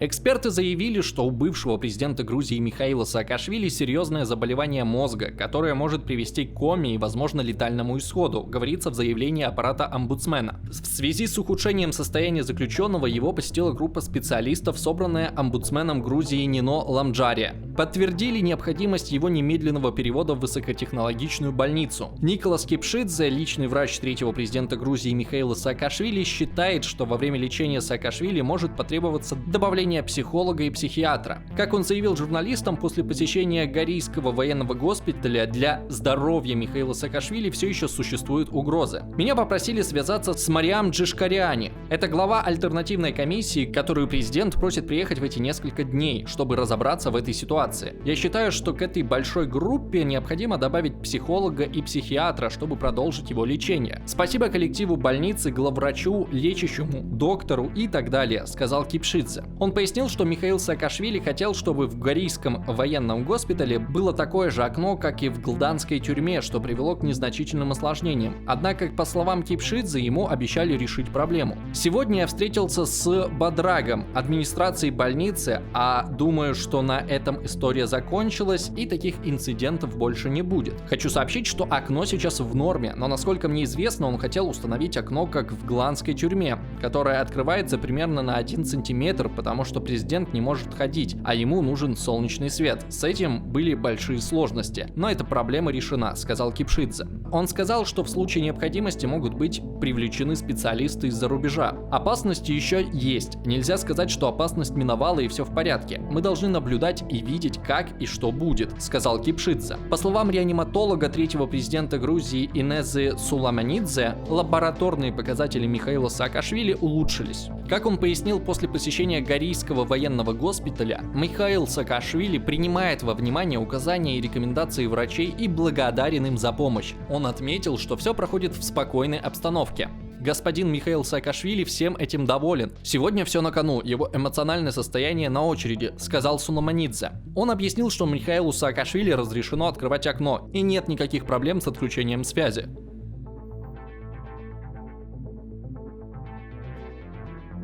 Эксперты заявили, что у бывшего президента Грузии Михаила Саакашвили серьезное заболевание мозга, которое может привести к коме и, возможно, летальному исходу, говорится в заявлении аппарата омбудсмена. В связи с ухудшением состояния заключенного его посетила группа специалистов, собранная омбудсменом Грузии Нино Ламджария. Подтвердили необходимость его немедленного перевода в высокотехнологичную больницу. Николас Кипшидзе, личный врач третьего президента Грузии Михаила Саакашвили, считает, что во время лечения Саакашвили может потребоваться добавление психолога и психиатра. Как он заявил журналистам, после посещения Горийского военного госпиталя для здоровья Михаила Саакашвили все еще существуют угрозы. Меня попросили связаться с Мариам Джишкариани. Это глава альтернативной комиссии, которую президент просит приехать в эти несколько дней, чтобы разобраться в этой ситуации. Я считаю, что к этой большой группе необходимо добавить психолога и психиатра, чтобы продолжить его лечение. Спасибо коллективу больницы, главврачу, лечащему, доктору и так далее, сказал Кипшидзе. Он пояснил, что Михаил Саакашвили хотел, чтобы в Горийском военном госпитале было такое же окно, как и в Глданской тюрьме, что привело к незначительным осложнениям. Однако, по словам Кипшидзе, ему обещали решить проблему. Сегодня я встретился с Бадрагом, администрацией больницы, а думаю, что на этом история закончилась и таких инцидентов больше не будет. Хочу сообщить, что окно сейчас в норме, но насколько мне известно, он хотел установить окно, как в Глданской тюрьме, которое открывается примерно на 1 сантиметр, потому что президент не может ходить, а ему нужен солнечный свет. С этим были большие сложности, но эта проблема решена, сказал Кипшидзе. Он сказал, что в случае необходимости могут быть привлечены специалисты из-за рубежа. Опасности еще есть. Нельзя сказать, что опасность миновала и все в порядке. Мы должны наблюдать и видеть, как и что будет, сказал Кипшидзе. По словам реаниматолога третьего президента Грузии Инезы Суламанидзе, лабораторные показатели Михаила Саакашвили улучшились. Как он пояснил, после посещения Горийского военного госпиталя, Михаил Саакашвили принимает во внимание указания и рекомендации врачей и благодарен им за помощь. Он отметил, что все проходит в спокойной обстановке. Господин Михаил Саакашвили всем этим доволен. Сегодня все на кону, его эмоциональное состояние на очереди, сказал Суламанидзе. Он объяснил, что Михаилу Саакашвили разрешено открывать окно и нет никаких проблем с отключением связи.